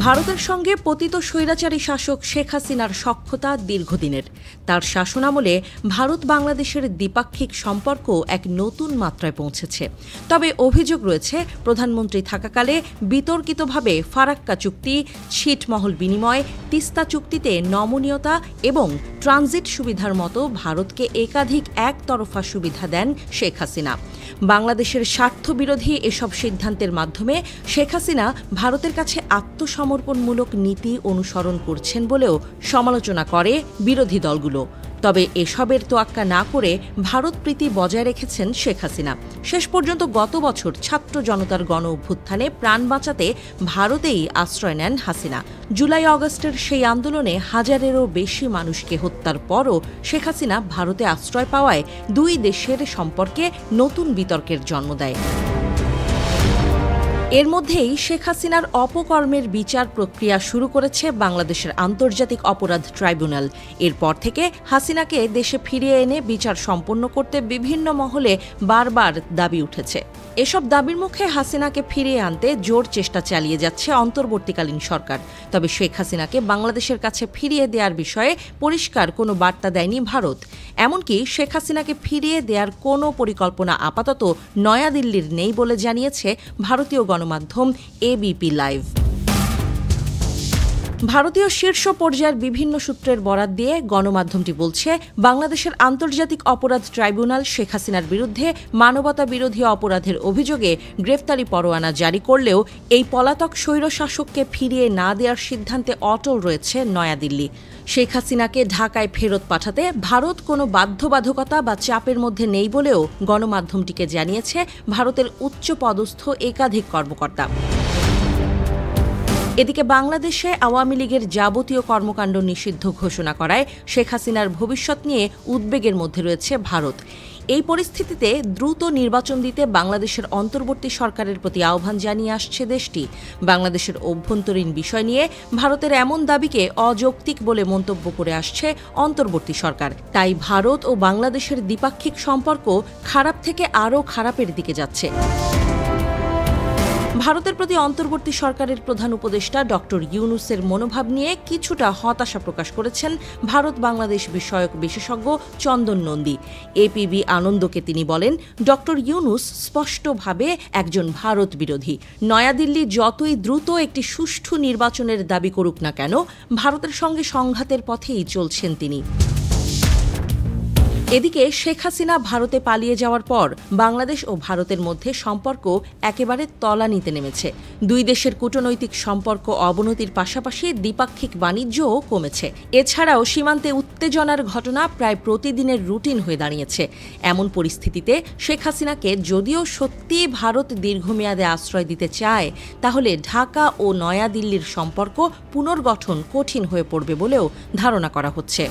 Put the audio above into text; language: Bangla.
ভারতের সঙ্গে পতিত স্বৈরাচারী শাসক শেখ হাসিনার সখ্যতা দীর্ঘদিনের। তার শাসনামলে ভারত বাংলাদেশের দ্বিপাক্ষিক সম্পর্ক এক নতুন মাত্রায় পৌঁছেছে। তবে অভিযোগ রয়েছে, প্রধানমন্ত্রী থাকাকালে বিতর্কিতভাবে ফারাক্কা চুক্তি, ছিটমহল বিনিময়, তিস্তা চুক্তিতে নমনীয়তা এবং ট্রানজিট সুবিধার মতো ভারতকে একাধিক একতরফা সুবিধা দেন শেখ হাসিনা। বাংলাদেশের স্বার্থবিরোধী এসব সিদ্ধান্তের মাধ্যমে শেখ হাসিনা ভারতের কাছে আত্মসমর্পণমূলক নীতি অনুসরণ করছেন বলেও সমালোচনা করে বিরোধী দলগুলো। তবে এসবের তোয়াক্কা না করে ভারতপ্রীতি বজায় রেখেছেন শেখ হাসিনা। শেষ পর্যন্ত গত বছর ছাত্র জনতার গণ অভ্যুত্থানে প্রাণ বাঁচাতে ভারতেই আশ্রয় নেন হাসিনা। জুলাই আগস্টের সেই আন্দোলনে হাজারেরও বেশি মানুষকে হত্যার পরও শেখ হাসিনা ভারতে আশ্রয় পাওয়ায় দুই দেশের সম্পর্কে নতুন বিতর্কের জন্ম দেয়। এর মধ্যেই শেখ হাসিনার অপকর্মের বিচার প্রক্রিয়া শুরু করেছে বাংলাদেশের আন্তর্জাতিক অপরাধ ট্রাইব্যুনাল। এরপর থেকে হাসিনাকে দেশে ফিরিয়ে এনে বিচার সম্পন্ন করতে বিভিন্ন মহলে বারবার দাবি উঠেছে। এসব দাবির মুখে হাসিনাকে ফিরিয়ে আনতে জোর চেষ্টা চালিয়ে যাচ্ছে অন্তর্বর্তীকালীন সরকার। তবে শেখ হাসিনাকে বাংলাদেশের কাছে ফিরিয়ে দেওয়ার বিষয়ে পরিষ্কার কোনো বার্তা দেয়নি ভারত। এমনকি শেখ হাসিনাকে ফিরিয়ে দেওয়ার কোনো পরিকল্পনা আপাতত নয়াদিল্লির নেই বলে জানিয়েছে ভারতীয় গণমাধ্যম এবিপি লাইভ। ভারতীয় শীর্ষ পর্যায়ের বিভিন্ন সূত্রের বরাত দিয়ে গণমাধ্যমটি বলছে, বাংলাদেশের আন্তর্জাতিক অপরাধ ট্রাইব্যুনাল শেখ হাসিনার বিরুদ্ধে মানবতা বিরোধী অপরাধের অভিযোগে গ্রেফতারি পরোয়ানা জারি করলেও এই পলাতক স্বৈরশাসককে ফিরিয়ে না দেওয়ার সিদ্ধান্তে অটল রয়েছে নয়াদিল্লি। শেখ হাসিনাকে ঢাকায় ফেরত পাঠাতে ভারত কোনো বাধ্যবাধকতা বা চাপের মধ্যে নেই বলেও গণমাধ্যমটিকে জানিয়েছে ভারতের উচ্চপদস্থ একাধিক কর্মকর্তা। এদিকে বাংলাদেশে আওয়ামী লীগের যাবতীয় কর্মকাণ্ড নিষিদ্ধ ঘোষণা করায় শেখ হাসিনার ভবিষ্যৎ নিয়ে উদ্বেগের মধ্যে রয়েছে ভারত। এই পরিস্থিতিতে দ্রুত নির্বাচন দিতে বাংলাদেশের অন্তর্বর্তী সরকারের প্রতি আহ্বান জানিয়ে আসছে দেশটি। বাংলাদেশের অভ্যন্তরীণ বিষয় নিয়ে ভারতের এমন দাবিকে অযৌক্তিক বলে মন্তব্য করে আসছে অন্তর্বর্তী সরকার। তাই ভারত ও বাংলাদেশের দ্বিপাক্ষিক সম্পর্ক খারাপ থেকে আরও খারাপের দিকে যাচ্ছে। ভারতের প্রতি অন্তর্বর্তী সরকারের প্রধান উপদেষ্টা ডক্টর ইউনুসের মনোভাব নিয়ে কিছুটা হতাশা প্রকাশ করেছেন ভারত বাংলাদেশ বিষয়ক বিশেষজ্ঞ চন্দন নন্দী। এপিবি আনন্দকে তিনি বলেন, ডক্টর ইউনুস স্পষ্টভাবে একজন ভারত বিরোধী। নয়াদিল্লি যতই দ্রুত একটি সুষ্ঠু নির্বাচনের দাবি করুক না কেন, ভারতের সঙ্গে সংঘাতের পথেই চলছেন তিনি। এদিকে শেখ হাসিনা ভারতে পালিয়ে যাওয়ার পর বাংলাদেশ ও ভারতের মধ্যে সম্পর্ক একেবারে তলানিতে নেমেছে। দুই দেশের কূটনৈতিক সম্পর্ক অবনতির পাশাপাশি দ্বিপাক্ষিক বাণিজ্যও কমেছে। এছাড়াও সীমান্তে উত্তেজনার ঘটনা প্রায় প্রতিদিনের রুটিন হয়ে দাঁড়িয়েছে। এমন পরিস্থিতিতে শেখ হাসিনাকে যদিও সত্যিই ভারত দীর্ঘমেয়াদে আশ্রয় দিতে চায়, তাহলে ঢাকা ও নয়াদিল্লির সম্পর্ক পুনর্গঠন কঠিন হয়ে পড়বে বলেও ধারণা করা হচ্ছে।